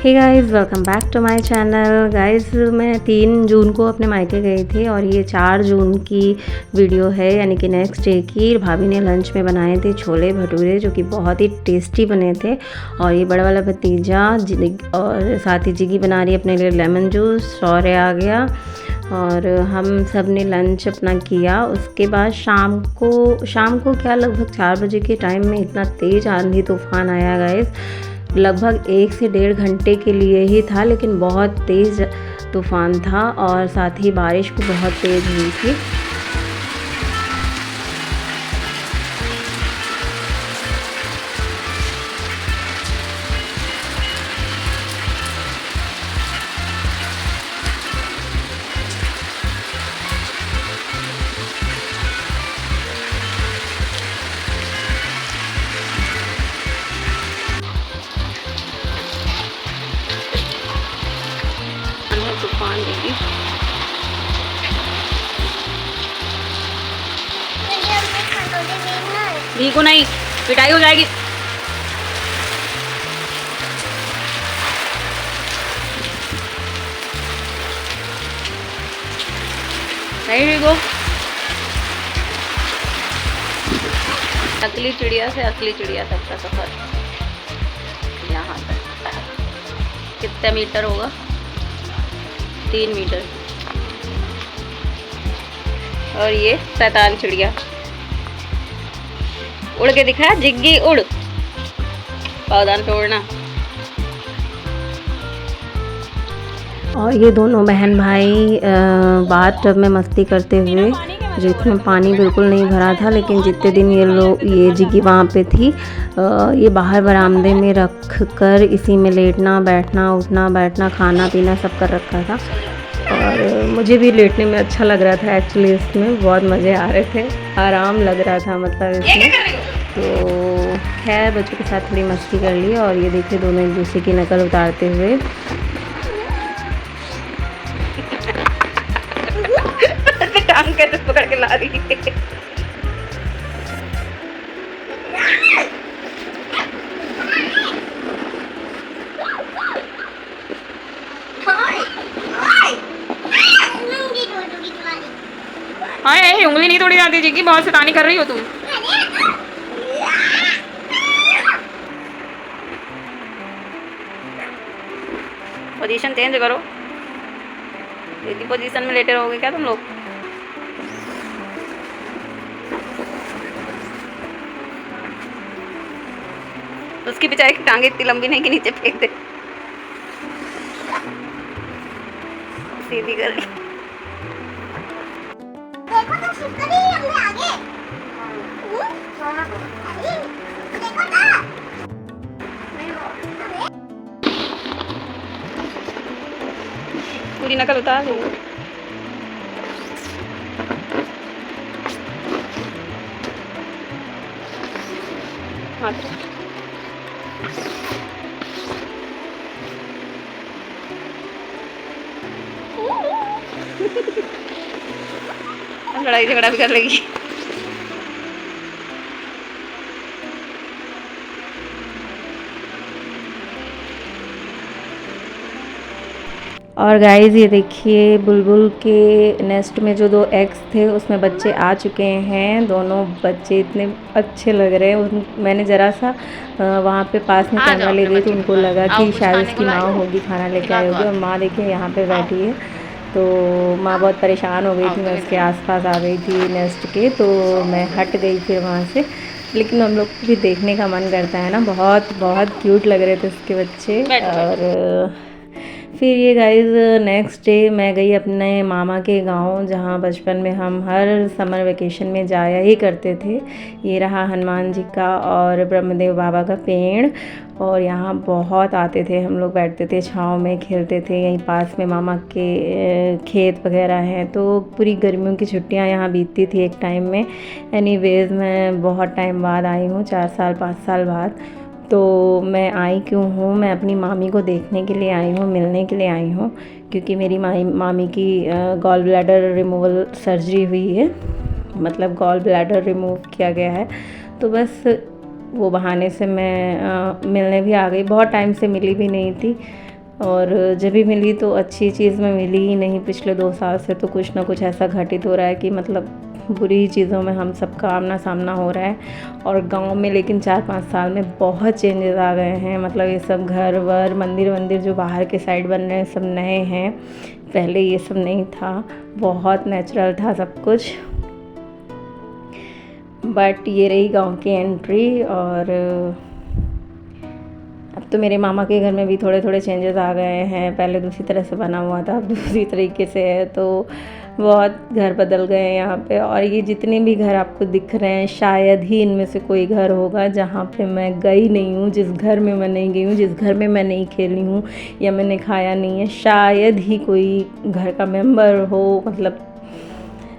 Hey guys, welcome back to my channel. Guys, मैं 3 जून को अपने मायके गई थी और ये 4 जून की वीडियो है, यानी कि नेक्स्ट डे की। भाभी ने लंच में बनाए थे छोले भटूरे, जो कि बहुत ही टेस्टी बने थे। और ये बड़ा वाला भतीजा और साथ ही जिगी बना रही है अपने लिए लेमन जूस। शौर्य आ गया और हम सब ने लंच अपना किया। उसके बाद शाम को क्या लगभग 4 बजे के टाइम में इतना तेज़ आंधी तूफान आया गाइस। लगभग 1 से 1.5 घंटे के लिए ही था, लेकिन बहुत तेज़ तूफ़ान था और साथ ही बारिश भी बहुत तेज़ हुई थी। तूफान दीदी भीगो नहीं, पिटाई हो जाएगी। नहीं भीगो। नकली चिड़िया से असली चिड़िया तक का सफर यहाँ तक कितने मीटर होगा? 3 मीटर। और ये शैतान चिड़िया उड़ के दिखा, जिग्गी उड़, पावदान पे उड़ना। और ये दोनों बहन भाई बाथ टब में मस्ती करते हुए, जिसमें पानी बिल्कुल नहीं भरा था, लेकिन जितने दिन ये जिग्गी वहाँ पे थी, ये बाहर बरामदे में रख कर इसी में लेटना बैठना उठना बैठना खाना पीना सब कर रखा था। और मुझे भी लेटने में अच्छा लग रहा था एक्चुअली। इसमें बहुत मज़े आ रहे थे, आराम लग रहा था मतलब इसमें। तो खैर बच्चों के साथ थोड़ी मस्ती कर ली। और ये देखिए दोनों एक दूसरे की नकल उतारते हुए। टांग के पकड़ के ला रही है। हाँ, यही उंगली नहीं तोड़ी जाती जी की, बहुत शैतानी कर रही हो तुम। पोजीशन चेंज करो। एक ही पोजीशन में लेटे रहोगे क्या तुम लोग? उसकी बेचारी की टांगे इतनी लंबी नहीं कि नीचे फेंक दे, सीधी कर रही। देखो तो शिवकली हमने आगे। देखो ना। पूरी नकल उतार ली। हाँ लड़ाई झगड़ा भी कर लेगी। और गाइस ये देखिए, बुलबुल के नेस्ट में जो 2 एग्स थे उसमें बच्चे आ चुके हैं। दोनों बच्चे इतने अच्छे लग रहे हैं। मैंने ज़रा सा वहाँ पे पास में कैमरा ले गई तो उनको लगा कि शायद उसकी माँ होगी, खाना लेके आई होगी। और माँ देखिए यहाँ पे बैठी है। तो माँ बहुत परेशान हो गई थी, मैं उसके आसपास आ गई थी नेस्ट के, तो मैं हट गई फिर वहाँ से। लेकिन हम लोग को भी देखने का मन करता है ना, बहुत बहुत क्यूट लग रहे थे उसके बच्चे। और फिर ये गाइस नेक्स्ट डे मैं गई अपने मामा के गांव, जहां बचपन में हम हर समर वेकेशन में जाया ही करते थे। ये रहा हनुमान जी का और ब्रह्मदेव बाबा का पेड़। और यहाँ बहुत आते थे हम लोग, बैठते थे छाँव में, खेलते थे। यहीं पास में मामा के खेत वगैरह हैं, तो पूरी गर्मियों की छुट्टियाँ यहाँ बीतती थी एक टाइम में। एनीवेज़ मैं बहुत टाइम बाद आई हूँ, 4 साल 5 साल बाद। तो मैं आई क्यों हूँ, मैं अपनी मामी को देखने के लिए आई हूँ, मिलने के लिए आई हूँ, क्योंकि मेरी मामी की गॉल ब्लैडर रिमूवल सर्जरी हुई है, मतलब गॉल ब्लैडर रिमूव किया गया है। तो बस वो बहाने से मैं मिलने भी आ गई। बहुत टाइम से मिली भी नहीं थी, और जब भी मिली तो अच्छी चीज़ में मिली ही नहीं। पिछले 2 साल से तो कुछ ना कुछ ऐसा घटित हो रहा है कि मतलब बुरी चीज़ों में हम सबका आमना सामना हो रहा है। और गांव में लेकिन 4-5 साल में बहुत चेंजेस आ गए हैं। मतलब ये सब घर वर मंदिर वंदिर जो बाहर के साइड बन रहे हैं सब नए हैं, पहले ये सब नहीं था, बहुत नेचुरल था सब कुछ। बट ये रही गांव की एंट्री। और अब तो मेरे मामा के घर में भी थोड़े थोड़े चेंजेस आ गए हैं। पहले दूसरी तरह से बना हुआ था, अब दूसरी तरीके से है, तो बहुत घर बदल गए हैं यहाँ पे। और ये जितने भी घर आपको दिख रहे हैं शायद ही इनमें से कोई घर होगा जहाँ पे मैं गई नहीं हूँ, जिस घर में मैं नहीं गई हूँ, जिस घर में मैं नहीं खेली हूँ या मैंने खाया नहीं है। शायद ही कोई घर का मेंबर हो, मतलब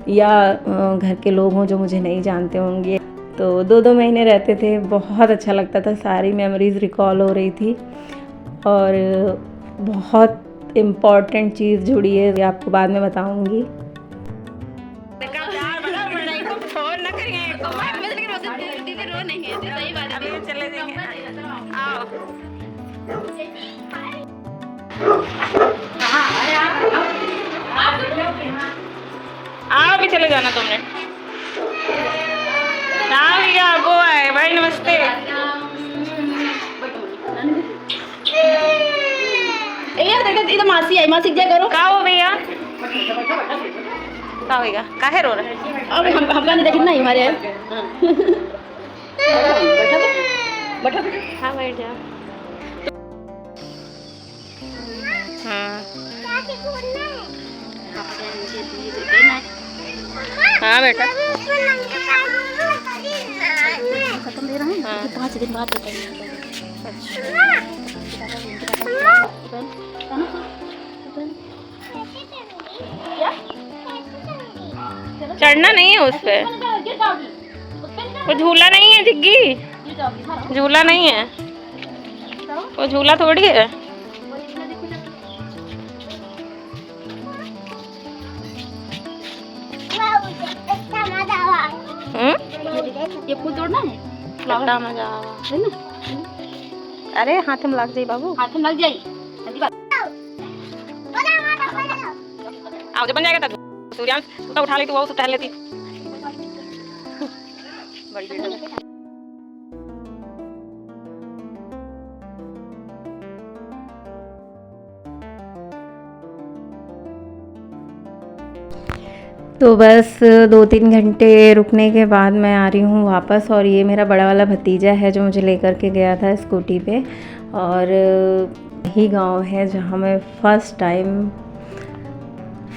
या घर के लोग हों जो मुझे नहीं जानते होंगे। तो 2-2 महीने रहते थे, बहुत अच्छा लगता था, सारी मेमोरीज़ रिकॉल हो रही थी। और बहुत इम्पॉर्टेंट चीज़ जुड़ी है, ये आपको बाद में बताऊंगी। आओ भी चले जाना तुमने। भैया वो आए भाई, नमस्ते। इधर मासी आई, मासी जय करो। का हो भैया, का होगा, काहे रो रहे हैं? अब हम गाने देखना ही हमारे। बैठो हाँ बैठ जा। हाँ बेटा, खत्म दे रहे हैं 5 दिन बाद। चढ़ना नहीं है उस पे, वो झूला नहीं है जिग्गी, झूला नहीं है, वो झूला थोड़ी है। ये फूल तोड़ना है, लगता मजा है ना। अरे हाथ में लग जाए बाबू, हाथ में लग जाए। आओ जब बन जाएगा तब सूर्यांश तो उठा लेती, वो टहल लेती। बड़ी बेटा तो बस 2-3 घंटे रुकने के बाद मैं आ रही हूँ वापस। और ये मेरा बड़ा वाला भतीजा है जो मुझे लेकर के गया था स्कूटी पे। और यही गांव है जहाँ मैं first time,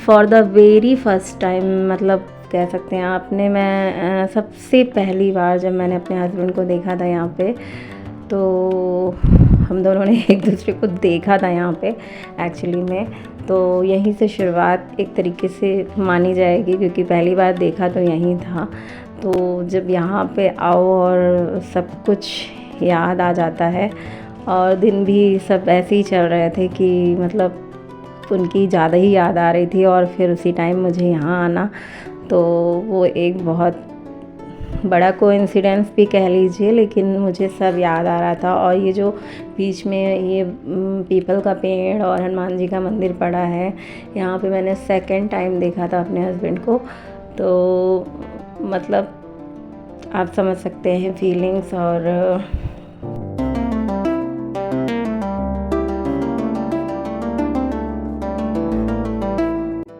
for the very first time मतलब कह सकते हैं आपने, मैं सबसे पहली बार जब मैंने अपने हस्बैंड को देखा था यहाँ पे, तो हम दोनों ने एक दूसरे को देखा था यहाँ पे एक्चुअली में। तो यहीं से शुरुआत एक तरीके से मानी जाएगी, क्योंकि पहली बार देखा तो यहीं था। तो जब यहाँ पे आओ और सब कुछ याद आ जाता है। और दिन भी सब ऐसे ही चल रहे थे कि मतलब उनकी ज़्यादा ही याद आ रही थी। और फिर उसी टाइम मुझे यहाँ आना, तो वो एक बहुत बड़ा कोइंसिडेंस भी कह लीजिए, लेकिन मुझे सब याद आ रहा था। और ये जो बीच में ये पीपल का पेड़ और हनुमान जी का मंदिर पड़ा है, यहाँ पे मैंने सेकंड टाइम देखा था अपने हस्बैंड को। तो मतलब आप समझ सकते हैं फीलिंग्स। और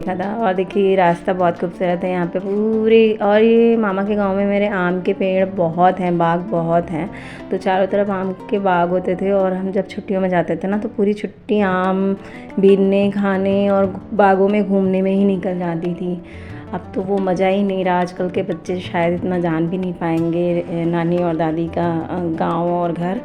था। और देखिए रास्ता बहुत खूबसूरत है यहाँ पे पूरे। और ये मामा के गांव में मेरे आम के पेड़ बहुत हैं, बाग बहुत हैं, तो चारों तरफ आम के बाग होते थे। और हम जब छुट्टियों में जाते थे ना, तो पूरी छुट्टी आम बीनने, खाने और बागों में घूमने में ही निकल जाती थी। अब तो वो मज़ा ही नहीं रहा। आजकल के बच्चे शायद इतना जान भी नहीं पाएंगे नानी और दादी का गाँव और घर,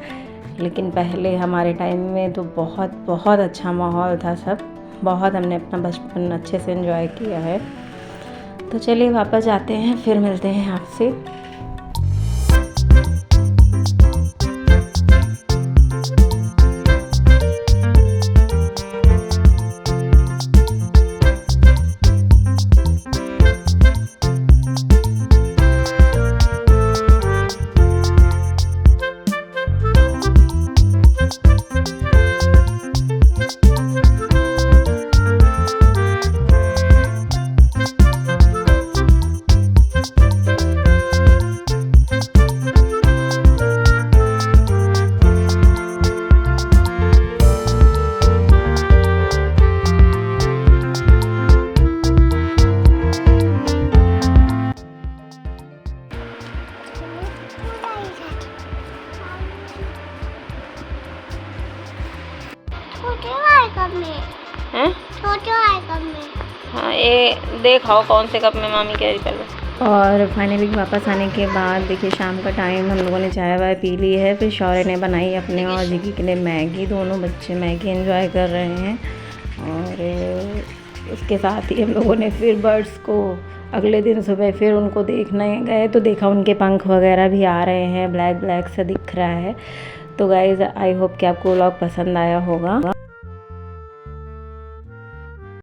लेकिन पहले हमारे टाइम में तो बहुत बहुत अच्छा माहौल था। सब बहुत हमने अपना बचपन अच्छे से एंजॉय किया है। तो चलिए वापस जाते हैं, फिर मिलते हैं आपसे। कप में हैं? छोटे वाले कप में। हाँ, ये देखाओ कौन से कप में मामी कह रही पहले। और फाइनली वापस आने के बाद देखिए शाम का टाइम, हम लोगों ने चाय वाय पी ली है। फिर शौर्य ने बनाई अपने और जिगी के लिए मैगी। दोनों बच्चे मैगी एंजॉय कर रहे हैं। और उसके साथ ही हम लोगों ने फिर बर्ड्स को अगले दिन सुबह फिर उनको देखने गए तो देखा उनके पंख वगैरह भी आ रहे हैं, ब्लैक ब्लैक सा दिख रहा है। तो गाइज़ आई होप कि आपको व्लॉग पसंद आया होगा।